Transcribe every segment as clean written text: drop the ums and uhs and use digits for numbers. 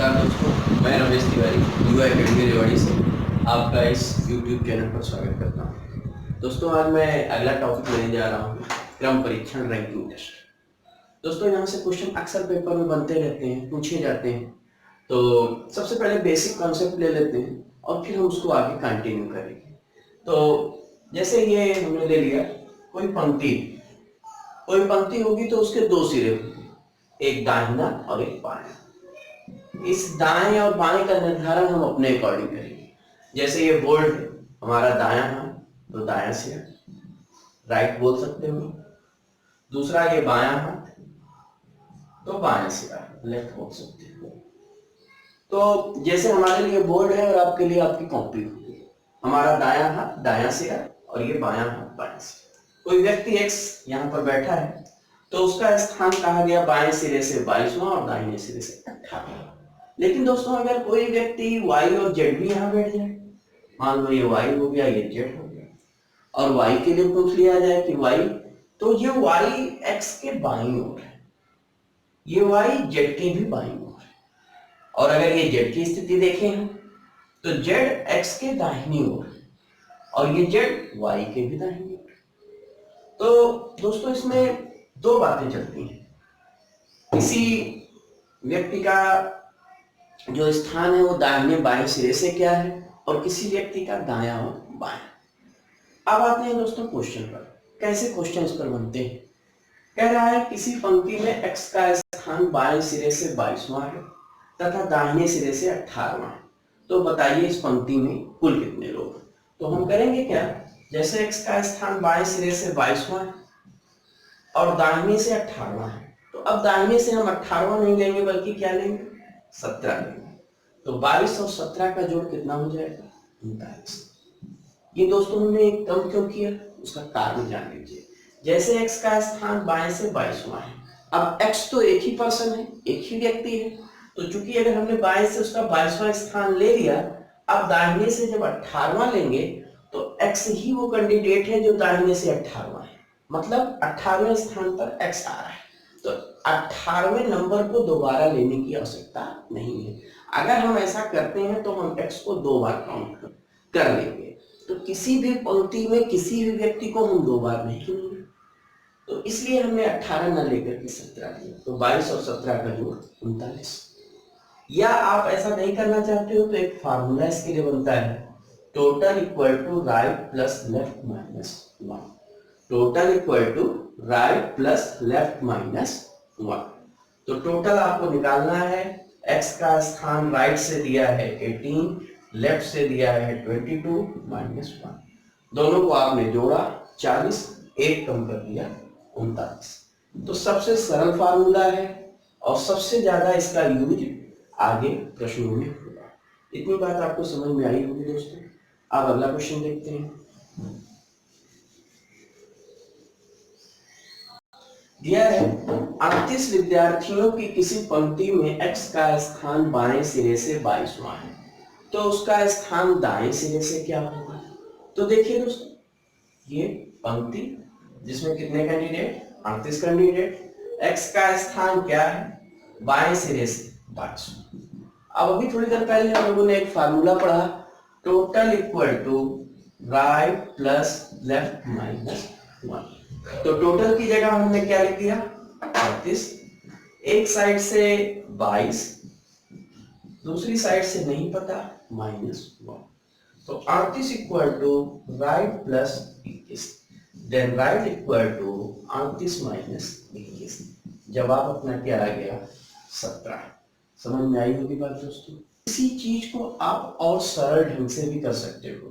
नमस्कार दोस्तों, मैं रमेश तिवारी युवा एकेडमी रेवाड़ी से आपका इस YouTube चैनल पर स्वागत करता हूं। दोस्तों, आज मैं अगला टॉपिक लेने जा रहा हूं, क्रम परीक्षण रैंकिंग टेस्ट। दोस्तों, यहाँ से क्वेश्चन अक्सर पेपर में बनते रहते हैं, पूछे जाते हैं। तो सबसे पहले बेसिक कॉन्सेप्ट ले लेते हैं और फिर हम उसको आगे कंटिन्यू करेंगे। तो जैसे ये हमने ले लिया, कोई पंक्ति होगी तो उसके दो सिरे होंगे, एक दाहिना और एक बायां। इस दाएं और बाएं का निर्धारण हम अपने अकॉर्डिंग करेंगे। जैसे ये बोर्ड है, हमारा दायां हाथ तो दायां सिरा, राइट बोल सकते हो। दूसरा ये बायां हाथ तो बायां सिरा, लेफ्ट बोल सकते हो। तो जैसे हमारे लिए बोर्ड है और आपके लिए आपकी कॉपी होगी, हमारा दायां हाथ दायां सिरा और ये बायां हाथ बायां सिरा। कोई व्यक्ति एक्स यहाँ पर बैठा है तो उसका स्थान कहा गया बाएं सिरे से 22वां और दाहिने सिरे से 18वां। लेकिन दोस्तों, अगर कोई व्यक्ति y और z भी यहाँ बैठ जाए, मान लो ये y हो गया, ये z हो गया, और y के लिए पूछ लिया जाए कि y, तो ये y x के बाईं ओर है, ये y z के भी बाईं ओर है। और अगर ये z की स्थिति देखें हम तो z x के दाहिनी ओर है और ये z y के भी दाहिनी ओर है। तो दोस्तों, इसमें दो बातें चलती हैं। किसी व्यक्ति का जो स्थान है वो दाहिने बाएं सिरे से क्या है और किसी व्यक्ति का दायां और बायां। अब आते हैं दोस्तों क्वेश्चन पर। कैसे क्वेश्चन इस पर बनते हैं? कह रहा है किसी पंक्ति में x का स्थान बाएं सिरे से 22वां है तथा दाहिने सिरे से 18वां है, तो बताइए इस पंक्ति में कुल कितने लोग। तो हम करेंगे क्या, जैसे x का स्थान बाएं सिरे से 22वां है और दाहिने से 18वां है, तो अब दाहिने से हम 18वां नहीं लेंगे बल्कि क्या लेंगे, 17 लेंगे। तो 22 और 17 का जोड़ कितना हो जाएगा, 39। ये दोस्तों हमने कम क्यों किया, उसका कारण जान लीजिए। जैसे x का स्थान बाएं से 22वां है, अब x तो एक ही पर्सन है, एक ही व्यक्ति है, तो चूंकि अगर हमने बाएं से उसका 22वां स्थान ले लिया, अब दाहिने से जब 18वां लेंगे तो x ही वो कैंडिडेट है जो दाहिने से 18वां है, मतलब 18वें स्थान पर x आ रहा है। तो 18वें नंबर को दोबारा लेने की आवश्यकता नहीं है। अगर हम ऐसा करते हैं तो हम x को 2 बार काउंट कर लेंगे। तो किसी भी पंक्ति में किसी भी व्यक्ति को हम 2 बार नहीं गिनेंगे, तो इसलिए हमने 18 न लेकर के 17 लिया। तो 22 और 17 का जोड़ 39। या आप ऐसा नहीं करना चाहते हो तो एक फार्मूला इसके लिए बनता है, total equal to right plus left minus 1। Total equal to right plus left minus 1। तो टोटल आपको निकालना है, x का स्थान राइट से दिया है 18, लेफ्ट से दिया है 22 माइनस 1। दोनों को आपने जोड़ा 40, एक कम कर दिया 39। तो सबसे सरल फार्मूला है और सबसे ज्यादा इसका यूज आगे प्रश्नों में होगा। इतनी बात आपको समझ में आई होगी दोस्तों। अब अगला क्वेश्चन देखते हैं। दिया है 38 विद्यार्थियों की किसी पंक्ति में x का स्थान बाएं सिरे से 22वां है, तो उसका स्थान दाएं सिरे से क्या होगा। तो देखिए दोस्तों, ये पंक्ति जिसमें कितने कैंडिडेट, 38 कैंडिडेट, x का स्थान क्या है, बाएं सिरे से 22वां। अब अभी थोड़ी देर पहले हम लोगों ने एक फार्मूला पढ़ा, total equal to right plus left minus 1। तो टोटल की जगह हमने क्या लिख दिया, 38, एक साइड से 22, दूसरी साइड से नहीं पता, -1। तो 38 equal to right plus 21, then right equal to 38 minus 21। जवाब अपना क्या आ गया, 17। समझ में आई होगी बात दोस्तों। इसी चीज को आप और सरल ढंग से भी कर सकते हो।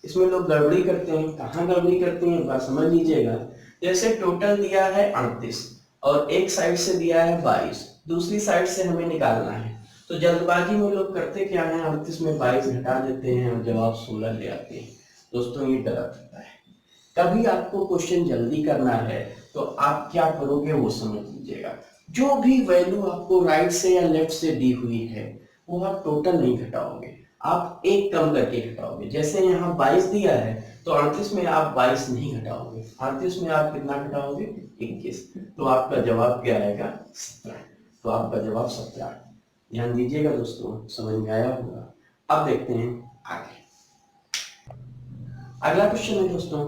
इसमें लोग गड़बड़ी करते हैं, कहाँ गड़बड़ी करते हैं बात समझ लीजिएगा। जैसे टोटल दिया है 38 और एक साइड से दिया है 22, दूसरी साइड से हमें निकालना है, तो जल्दबाजी में लोग करते क्या है, 38 में 22 घटा देते हैं और जवाब 16 ले आते हैं। दोस्तों, ये गलत होता है। कभी आपको क्वेश्चन जल्दी करना है तो आप क्या करोगे वो समझ लीजिएगा। जो भी वैल्यू आपको राइट से या लेफ्ट से दी हुई है वो आप टोटल नहीं घटाओगे, आप एक कम करके घटाओगे। जैसे यहाँ 22 दिया है तो 38 में आप 22 नहीं घटाओगे, 38 में आप कितना घटाओगे, 21। तो आपका जवाब क्या आएगा, 17। तो आपका जवाब 17। ध्यान दीजिएगा दोस्तों, समझ में आया होगा। अब देखते हैं आगे। अगला क्वेश्चन है दोस्तों,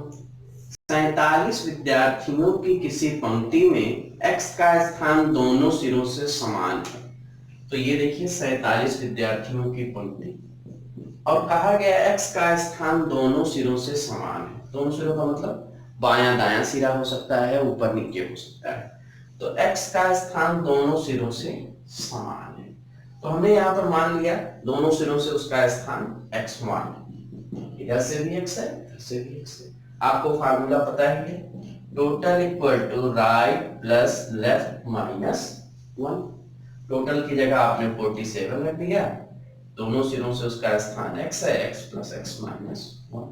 47 विद्यार्थियों की किसी पंक्ति में x का स्थान दोनों सिरों से समान है। तो ये देखिए 47 विद्यार्थियों की पंक्ति और कहा गया x का स्थान दोनों सिरों से समान है। दोनों सिरों का मतलब बायां दायां सिरा हो सकता है, ऊपर नीचे हो सकता है। तो x का स्थान दोनों सिरों से समान है। तो हमने यहाँ पर मान लिया दोनों सिरों से उसका स्थान x1, इधर से भी x है, इधर से भी x है। आपको फार्मूला पता ही है, total equal to right plus left minus 1। Total की जगह आपने 47 रख दिया, दोनों सिरों से उसका स्थान x है, x प्लस x माइनस 1।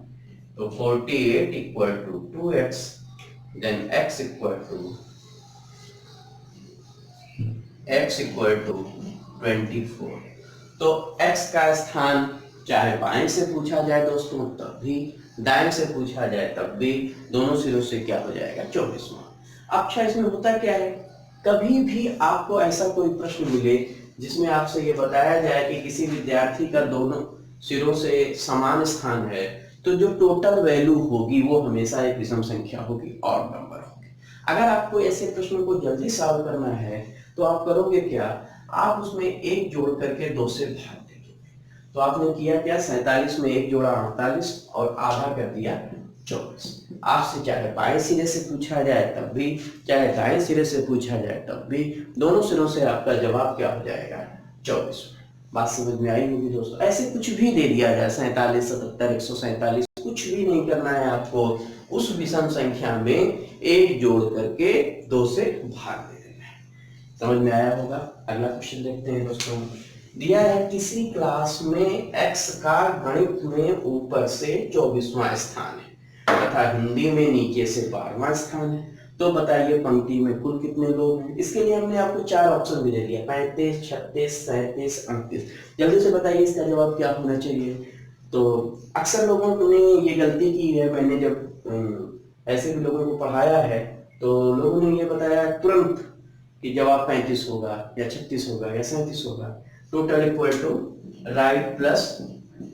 तो 48 equal to 2x, then x equal to 24। तो x का स्थान चाहे बाएं से पूछा जाए दोस्तों तब भी, दाएं से पूछा जाए तब भी, दोनों सिरों से क्या हो जाएगा 24वां। अच्छा, इसमें होता क्या है, कभी भी आपको ऐसा कोई प्रश्न मिले जिसमें आपसे ये बताया जाए कि किसी विद्यार्थी का दोनों सिरों से समान स्थान है, तो जो टोटल वैल्यू होगी वो हमेशा एक विषम संख्या होगी, ऑड नंबर होगी। अगर आपको ऐसे प्रश्नों को जल्दी सॉल्व करना है तो आप करोगे क्या, आप उसमें एक जोड़ करके 2 से भाग देंगे। तो आपने किया क्या, 47 में एक जोड़ा 48 और आधा कर दिया 24। आपसे चाहे बाएं सिरे से पूछा जाए तब भी, चाहे दाएं सिरे से पूछा जाए तब भी, दोनों सिरों से आपका जवाब क्या हो जाएगा 24। बात समझ में आई होगी दोस्तों। ऐसे कुछ भी दे दिया जाए 47, 77, 147, कुछ भी नहीं करना है आपको, उस विषम संख्या में एक जोड़ करके 2 से भाग दे देना है। समझ में आया होगा। अगला क्वेश्चन देखते हैं दोस्तों, दिया है किसी क्लास में x का गणित में ऊपर से 24वां स्थान है तथा हिंदी में नीचे से 12वां स्थान है। तो बताइए पंक्ति में कुल कितने लोग हैं। इसके लिए हमने आपको 4 ऑप्शन भी दे दिया, 35, 36, 37, 38। जल्दी से बताइए इसका जवाब क्या होना चाहिए। तो अक्सर लोगों ने ये गलती की है, मैंने जब ऐसे भी लोगों को पढ़ाया है तो लोगों ने ये बताया तुरंत कि जवाब 35 होगा या 36 होगा या 37 होगा। Total equal to right plus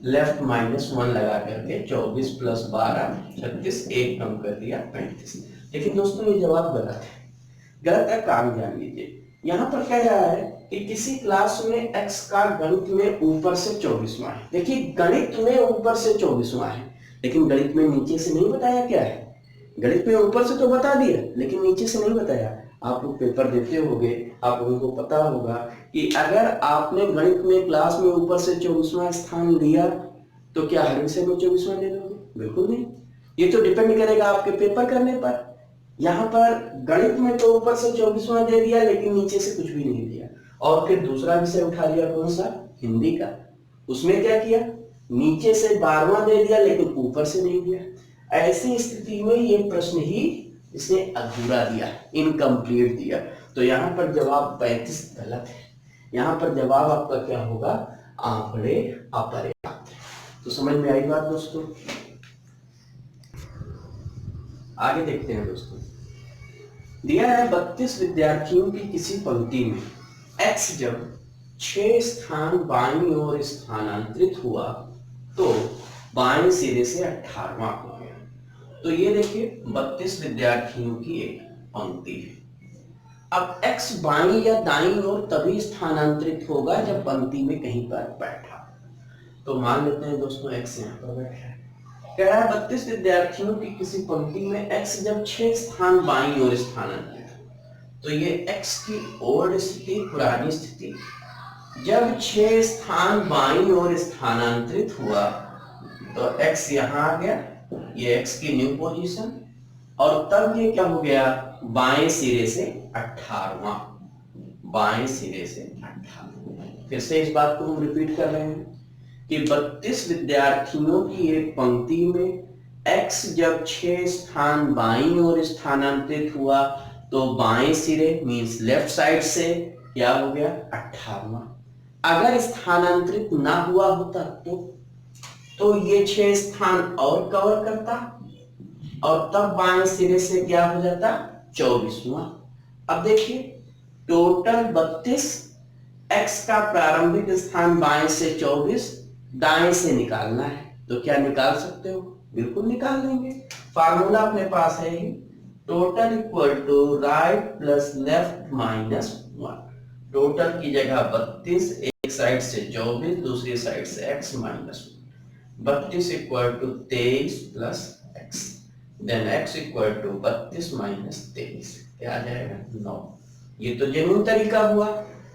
left minus 1 लगा करके 24 प्लस 12 36, एक कम कर दिया 35। लेकिन दोस्तों ये जवाब गलत है। गलत का कारण जान लीजिए। यहाँ पर कह रहा है कि किसी क्लास में x का गणित में ऊपर से 24वां है। देखिए गणित में ऊपर से 24वां है, लेकिन गणित में नीचे से नहीं बताया क्या है। गणित में ऊपर से तो बता दिया लेकिन नीचे से नहीं बताया। आप लोग पेपर देते होंगे, आप लोगों को पता होगा कि अगर आपने गणित में क्लास में ऊपर से 24वां स्थान लिया तो क्या हर विषय में 24वां ले लोगे? बिल्कुल नहीं। ये तो डिपेंड करेगा आपके पेपर करने पर। यहाँ पर गणित में तो ऊपर से 24वां दे दिया लेकिन नीचे से कुछ भी नहीं दिया। और फिर दूसरा विषय उठा लिया, कौन सा, हिंदी का। उसमें क्या किया, नीचे से 12वां दे दिया लेकिन ऊपर से नहीं दिया। ऐसी स्थिति में ये प्रश्न ही इसने अधूरा दिया, इनकम्प्लीट दिया। तो यहाँ पर जवाब 35 गलत है। यहाँ पर जवाब आपका क्या होगा, आंकड़े अपर्याप्त है। तो समझ में आई बात दोस्तों। आगे देखते हैं दोस्तों, दिया है 32 विद्यार्थियों की किसी पंक्ति में x जब 6 स्थान बाईं ओर स्थानांतरित हुआ तो बाएं सिरे से 18वां हो गया। तो ये देखिए 32 विद्यार्थियों की एक पंक्ति है। अब x बाईं या दाईं ओर तभी स्थानांतरित होगा जब पंक्ति में कहीं पर बैठा। तो मान लेते हैं दोस्तों x यहाँ पर बैठा है। कह रहा है 32 विद्यार्थियों की किसी पंक्ति में x जब 6 स्थान बाईं ओर स्थानांतरित, तो ये x की ओल्ड स्थिति, पुरानी स्थिति। जब 6 स्थान बाईं ओर स्थानांतरित हुआ तो x यहाँ आ गया, ये x की न्यू पोजीशन, और तब ये क्या हो गया, बाएं सिरे से 18वां, बाएं सिरे से 18वां। फिर से इस बात को हम रिपीट कर रहे हैं कि 32 विद्यार्थियों की एक पंक्ति में x जब 6 स्थान बाईं ओर स्थानांतरित हुआ तो बाएं सिरे मींस लेफ्ट साइड से क्या हो गया 18वां। अगर स्थानांतरित ना हुआ होता तो ये 6 स्थान और कवर करता और तब बाएं सिरे से क्या हो जाता 24वां। अब देखिए टोटल 32 x का प्रारंभिक स्थान बाएं से 24 दाएं से निकालना है। तो क्या निकाल सकते हो? बिल्कुल निकाल लेंगे। फार्मूला अपने पास है ही, total equal to right plus left minus 1। Total की जगह 32, एक साइड से 24, दूसरी साइड से x minus 32 equal to 23 plus x, then x equal to 32 minus 23, क्या आ जाएगा? 9। ये तो जेन्युइन तरीका हुआ।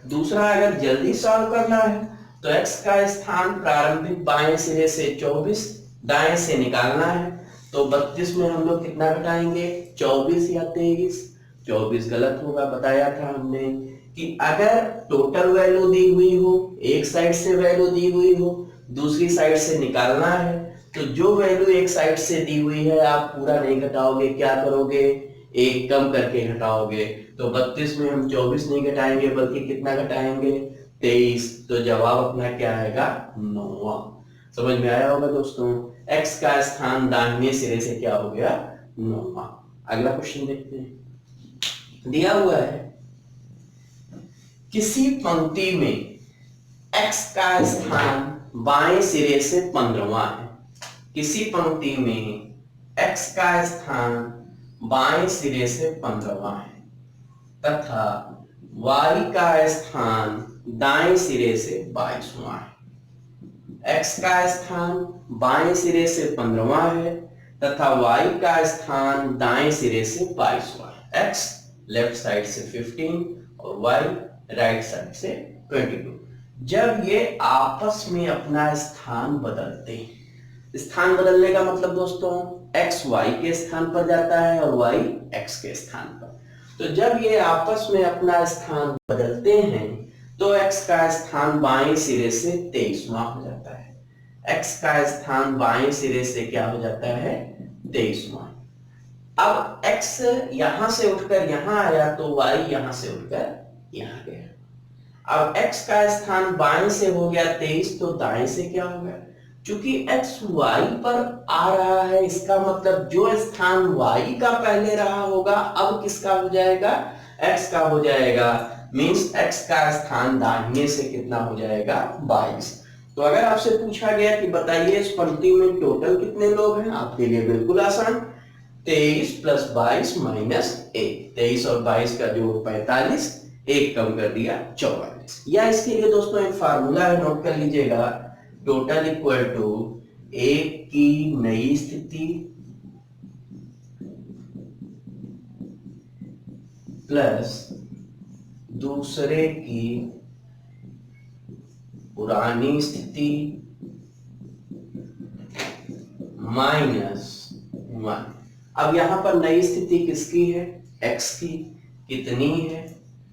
दूसरा, अगर जल्दी सॉल्व करना है तो x का स्थान प्रारंभिक बाएं सिरे से 24 दाएं से निकालना है। तो 32 में हम लोग कितना घटाएंगे? 24 या 23? 24 गलत होगा, बताया था हमने कि अगर टोटल वैल्यू दी हुई हो, एक साइड से वैल्यू दी हुई हो, दूसरी साइड से निकालना है, तो जो वैल्यू एक साइड से दी हुई है आप पूरा नहीं घटाओगे, क्या करोगे? एक कम करके घटाओगे। तो 32 में हम 24 नहीं घटाएंगे, बल्कि कितना घटाएंगे? 23। तो जवाब अपना क्या आएगा? 9। समझ में आया होगा दोस्तों। x का स्थान दाहिने सिरे से क्या हो गया? 9। अगला क्वेश्चन देखते हैं। दिया हुआ है किसी पंक्ति में x का स्थान बाएं सिरे से 15वां है। किसी पंक्ति में x का स्थान बाएं सिरे से 15वां है तथा y का स्थान दाएं सिरे से 22वां है। x का स्थान बाएं सिरे से 15वां है तथा y का स्थान दाएं सिरे से 22वां है। x लेफ्ट साइड से 15 और y राइट साइड से 22। जब ये आपस में अपना स्थान बदलते हैं, स्थान बदलने का मतलब दोस्तों x y के स्थान पर जाता है और y x के स्थान पर। तो जब ये आपस में अपना स्थान बदलते हैं तो x का स्थान बाएं सिरे से 23वां हो जाता है। x का स्थान बाएं सिरे से क्या हो जाता है? 23वां। अब x यहां से उठकर यहां आया तो y यहां से उठकर यहां गया। अब x का स्थान बाएं से हो गया 23, तो दाएं से क्या होगा? चूंकि x y पर आ रहा है, इसका मतलब जो स्थान y का पहले रहा होगा अब किसका हो जाएगा? x का हो जाएगा। मींस x का स्थान दाहिने से कितना हो जाएगा? 22। तो अगर आपसे पूछा गया कि बताइए इस पंक्ति में टोटल कितने लोग हैं, आपके लिए बिल्कुल आसान, 23 प्लस 22 माइनस 1। 23 और 22 का जोड़ 45, एक कम कर दिया 44। या इसके लिए दोस्तों एक फार्मूला है, नोट कर लीजिएगा। टोटल इक्वल टू एक की नई स्थिति प्लस दूसरे की पुरानी स्थिति माइनस 1। अब यहां पर नई स्थिति किसकी है? x की। कितनी है?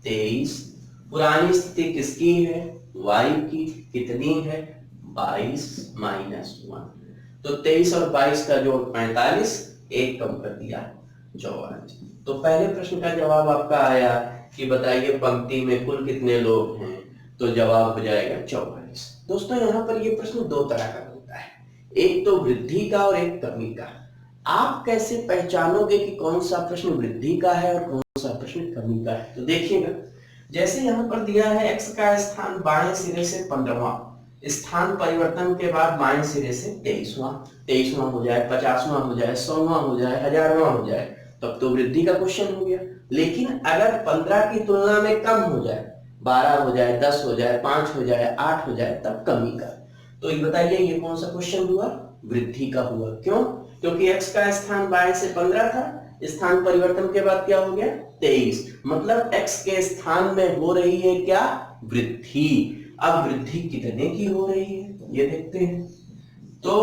23। पुरानी स्थिति किसकी है? y की। कितनी है? 22 माइनस 1। तो 23 और 22 का जोड़ 45, एक कम कर दिया 44। तो पहले प्रश्न का जवाब आपका आया कि बताइए पंक्ति में कुल कितने लोग हैं, तो जवाब हो जाएगा 44। दोस्तों यहाँ पर ये प्रश्न दो तरह का होता है, एक तो वृद्धि का और एक कमी का। आप कैसे पहचानोगे कि कौन सा प्रश्न वृद्धि का है और कौन सा प्रश्न कमी का है? तो देखिएगा, जैसे यहाँ पर दिया है x का स्थान बाएं सिरे से 15वां, स्थान परिवर्तन के बाद बाएं सिरे से 23वां हो जाए, 50वां हो जाए, 100वां हो जाए, 1000वां हो जाए, तब तो वृद्धि का क्वेश्चन हो गया। लेकिन अगर 15 की तुलना में कम हो जाए, 12 हो जाए, 10 हो जाए, 5 हो जाए, 8 हो जाए, तब कमी का। तो ये बताइए ये कौन सा क्वेश्चन हुआ? वृद्धि का हुआ। क्यों? क्योंकि x का स्थान बाएं से 15 था, स्थान परिवर्तन के बाद क्या हो गया? 23। मतलब x के स्थान में हो रही है क्या? वृद्धि। अब वृद्धि कितने की हो रही है ये देखते हैं। तो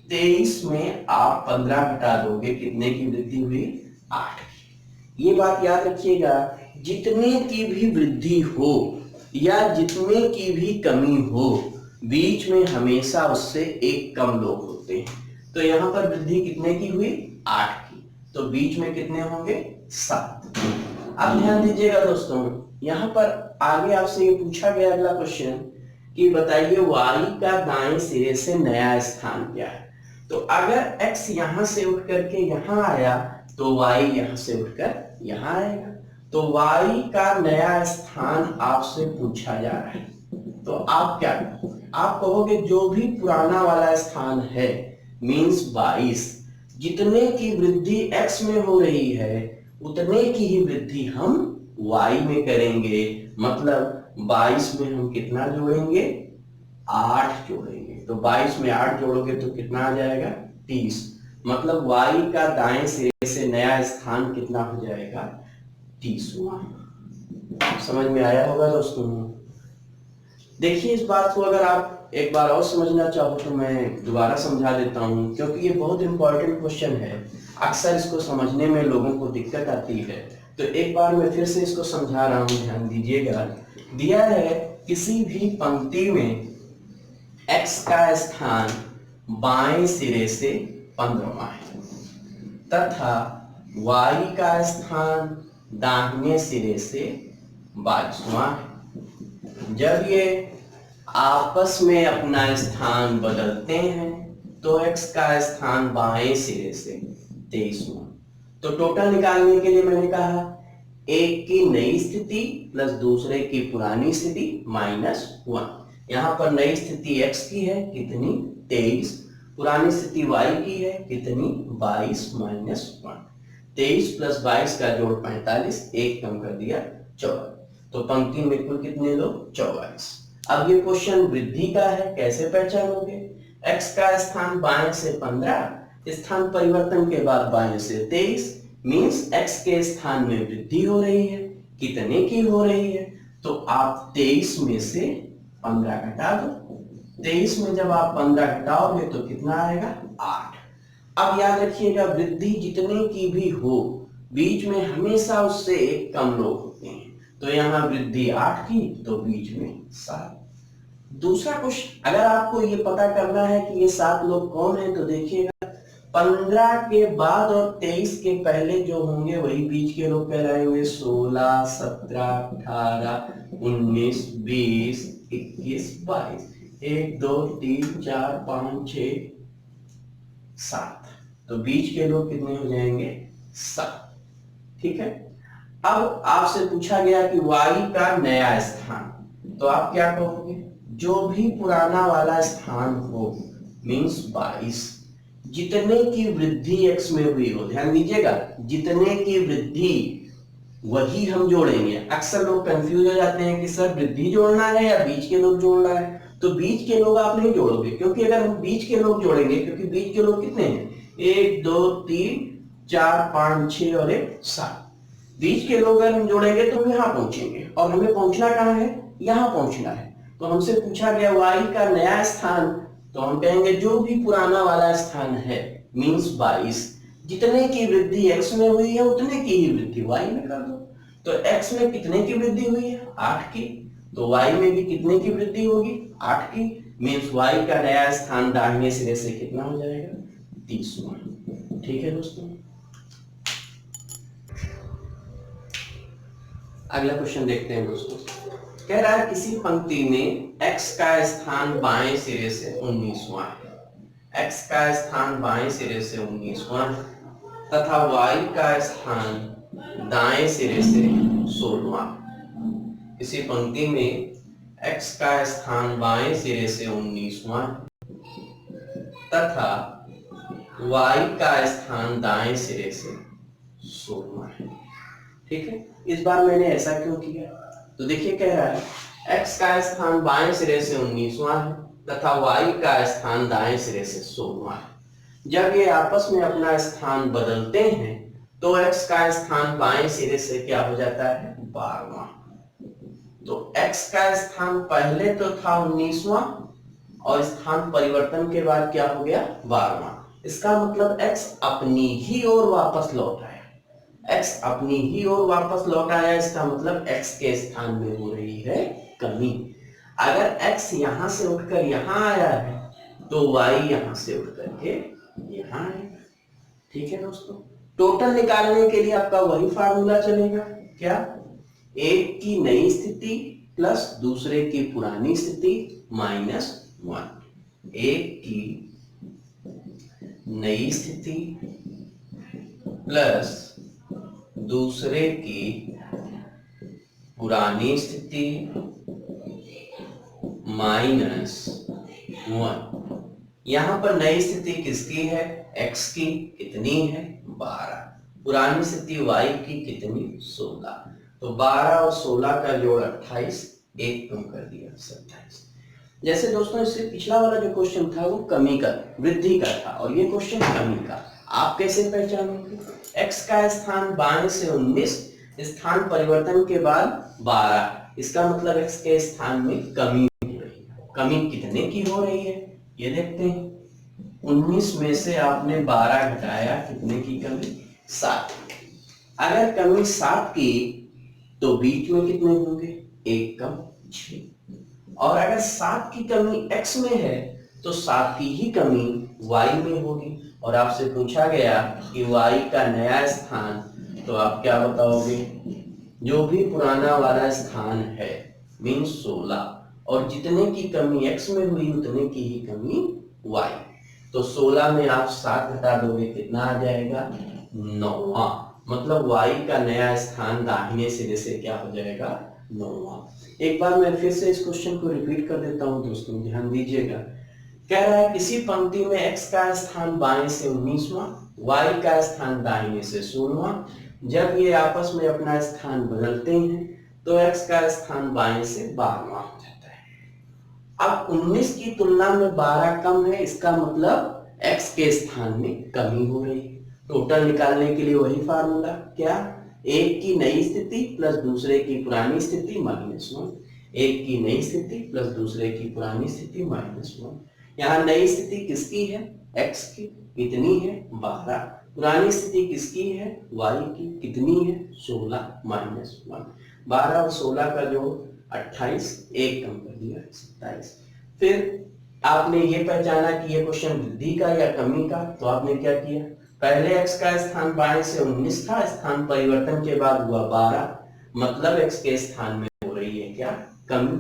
23 में आप 15 घटा दोगे, कितने की वृद्धि हुई? 8 की। ये बात याद रखिएगा, जितने की भी वृद्धि हो या जितने की भी कमी हो, बीच में हमेशा उससे एक कम लोग होते हैं। तो यहाँ पर वृद्धि कितने की हुई? 8 की। तो बीच में कितने होंगे? 7। अब ध्यान दीजिएगा दोस्तों, यहाँ पर आगे आपसे ये पूछा गया अगला क्वेश्चन कि बताइए y का दाएं सिरे से नया स्थान क्या है। तो अगर x यहां से उठ करके यहां आया तो y यहां से उठकर यहां आएगा। तो y का नया स्थान आपसे पूछा जा रहा है, तो आप क्या करोगे? आप कहोगे जो भी पुराना वाला स्थान है मींस 22, जितने की वृद्धि x में हो रही है उतने की ही वृद्धि हम y में करेंगे। मतलब 22 में हम कितना जोड़ेंगे? 8 जोड़ेंगे। तो 22 में 8 जोड़ोगे तो कितना आ जाएगा? 30। मतलब y का दाएं सिरे से नया स्थान कितना हो जाएगा? 30वां। समझ में आया होगा दोस्तों? देखिए, इस बात को अगर आप एक बार और समझना चाहो तो मैं दोबारा समझा देता हूं, क्योंकि ये बहुत इंपॉर्टेंट क्वेश्चन है। अक्सर इसको समझने में लोगों को दिक्कत आती है, तो एक बार मैं फिर से इसको समझा रहा हूं, ध्यान दीजिएगा। दिया है किसी भी पंक्ति में x का स्थान बाएं सिरे से 15वां है तथा y का स्थान दाहिने सिरे से 22वां है। जब ये आपस में अपना स्थान बदलते हैं तो x का स्थान बाएं सिरे से 23वां। तो टोटल निकालने के लिए मैंने कहा एक की नई स्थिति प्लस दूसरे की पुरानी स्थिति -1। यहाँ पर नई स्थिति x की है कितनी? 23। पुरानी स्थिति y की है कितनी? 22 - 1। 23 + 22 का जोड़ 45, एक कम कर दिया 44। तो पंक्ति में कुल कितने लोग? 44। अब ये क्वेश्चन वृद्धि का है, कैसे पहचानोगे? x का स्थान बाएं से 15, स्थान परिवर्तन के बाद बाएं से 23 मींस x के स्थान में वृद्धि हो रही है। कितने की हो रही है? तो आप 23 में से 15 घटा दो। 23 में जब आप 15 घटाओगे तो कितना आएगा? 8। अब याद रखिएगा, वृद्धि जितने की भी हो बीच में हमेशा उससे एक कम लोग होते हैं। तो यहाँ वृद्धि 8 की तो बीच में 7। दूसरा क्वेश्चन, अगर आपको ये पता करना है कि ये 7 लोग कौन हैं, तो देखिएगा 15 के बाद और 23 के पहले जो होंगे वही बीच के लोग कहलाएंगे। 16, 17, 18, 19, 20, 21, 22। 1 2 3 4 5 6 7। तो बीच के लोग कितने हो जाएंगे? 7। ठीक है। अब आपसे पूछा गया कि y का नया स्थान, तो आप क्या कहोगे? जो भी पुराना वाला स्थान हो मींस 22, जितने की वृद्धि x में हुई हो, ध्यान दीजिएगा, जितने की वृद्धि वही हम जोड़ेंगे। अक्सर लोग कंफ्यूज हो जाते हैं कि सर वृद्धि जोड़ना है या बीच के लोग जोड़ना है। तो बीच के लोग आप नहीं जोड़ोगे, क्योंकि अगर हम बीच के लोग जोड़ेंगे, क्योंकि बीच के लोग कितने हैं? 1 2 3 4 5 6 और 1 7। बीच के लोग अगर हम जोड़ेंगे तो हम यहाँ पहुंचेंगे, और हमें पहुंचना कहाँ है? यहाँ पहुंचना है। तो हमसे पूछा गया y का नया स्थान, तो हम कहेंगे जो भी पुराना वाला स्थान है मींस 22, जितने की वृद्धि x में हुई है उतने की ही वृद्धि y में कर दो। तो x में कितने की वृद्धि हुई है? 8 की। तो y में भी कितने की वृद्धि होगी? 8 की। मींस y का नया स्थान दाहिने सिरे से कितना हो जाएगा? 30वां। ठीक है दोस्तों। अगला क्वेश्चन देखते हैं दोस्तों। कह रहा है किसी पंक्ति में x का स्थान बाएं सिरे से 19वां है। x का स्थान बाएं सिरे से 19वां है तथा y का स्थान दाएं सिरे से 16वां। किसी पंक्ति में x का स्थान बाएं सिरे से 19वां तथा y का स्थान दाएं सिरे से 16वां है। ठीक है। इस बार मैंने ऐसा क्यों किया? तो देखिए, कह रहा है x का स्थान बाएं सिरे से 19वां है तथा y का स्थान दाएं सिरे से 16वां है। जब ये आपस में अपना स्थान बदलते हैं तो x का स्थान बाएं सिरे से क्या हो जाता है? 12वां। तो x का स्थान पहले तो था 19वां और स्थान परिवर्तन के बाद क्या हो गया? 12वां। इसका मतलब x अपनी ही ओर वापस लौट आया। x अपनी ही ओर वापस लौट आया, इसका मतलब x के स्थान में हो रही है कमी। अगर x यहां से उठकर यहां आया है तो y यहां से उठकर के यहां आएगा। ठीक है दोस्तों। टोटल निकालने के लिए आपका वही फार्मूला चलेगा, क्या? एक की नई स्थिति प्लस दूसरे की पुरानी स्थिति -1। एक की नई स्थिति प्लस दूसरे की पुरानी स्थिति -1। यहां पर नई स्थिति किसकी है? x की। कितनी है? 12। पुरानी स्थिति y की कितनी? 16। तो 12 और 16 का जोड़ 28, एक कम कर दिया 27। जैसे दोस्तों इससे पिछला वाला जो क्वेश्चन था वो कमी का, वृद्धि का था, और ये क्वेश्चन कमी का। आप कैसे पहचानोगे? x का स्थान बाएं से 19, स्थान परिवर्तन के बाद 12, इसका मतलब x के स्थान में कमी हो रही है। कमी कितने की हो रही है ये देखते हैं। 19 में से आपने 12 घटाया, कितने की कमी? 7। अगर कमी 7 की तो बीच में कितने होंगे? 1 कम 6। और अगर 7 की कमी x में है तो 7 की ही कमी y में होगी। और आपसे पूछा गया कि y का नया स्थान, तो आप क्या बताओगे? जो भी पुराना वाला स्थान है मीन 16, और जितने की कमी x में हुई उतने की ही कमी y। तो 16 में आप 7 घटा दोगे, कितना आ जाएगा? 9वां। मतलब y का नया स्थान दाहिने सिरे से क्या हो जाएगा? 9वां। एक बार मैं फिर से इस क्वेश्चन को रिपीट कर देता हूं दोस्तों, ध्यान दीजिएगा। कह रहा है किसी पंक्ति में x का स्थान बाएं से 19वां, y का स्थान दाहिने से 16वां। जब ये आपस में अपना स्थान बदलते हैं तो x का स्थान बाएं से 12वां हो जाता है। अब 19 की तुलना में 12 कम है, इसका मतलब x के स्थान में कमी हो रही है। टोटल निकालने के लिए वही फार्मूला, क्या? एक की नई स्थिति प्लस दूसरे की पुरानी स्थिति -1। एक की नई स्थिति प्लस दूसरे की पुरानी स्थिति -1। यहाँ नई स्थिति किसकी है? x की। कितनी है? 12। पुरानी स्थिति किसकी है? y की। कितनी है? 16 -1। 12 और 16 का जोड़ 28, एक कम कर दिया 27। फिर आपने ये पहचाना कि ये क्वेश्चन वृद्धि का या कमी का, तो आपने क्या किया? पहले x का स्थान बाएं से 19 था, स्थान परिवर्तन के बाद हुआ 12, मतलब x के स्थान में हो रही है क्या? कमी।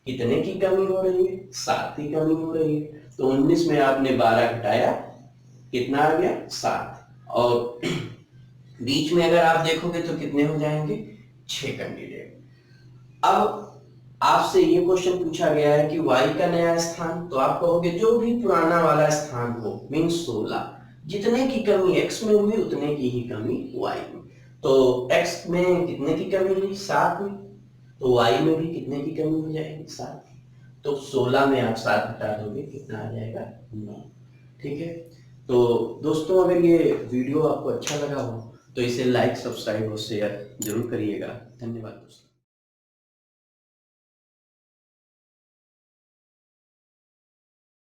कितने की कमी हो रही है? 7 की कमी हो रही है। तो 19 में आपने 12 घटाया, कितना आ गया? 7। और बीच में अगर आप देखोगे तो कितने हो जाएंगे? 6 कैंडिडेट। अब आपसे ये क्वेश्चन पूछा गया है कि y का नया स्थान, तो आप कहोगे जो भी पुराना वाला स्थान हो मीन 16, जितने की कमी x में हुई उतने की ही कमी y में। तो x में कितने की कमी हुई? 7 में। तो y में भी कितने की कमी हो जाएगी? 7 की। तो 16 में आप 7 हटा दोगे, कितना आ जाएगा? 9। ठीक है। तो दोस्तों अगर ये वीडियो आपको अच्छा लगा हो तो इसे लाइक, सब्सक्राइब और शेयर जरूर करिएगा। धन्यवाद दोस्तों।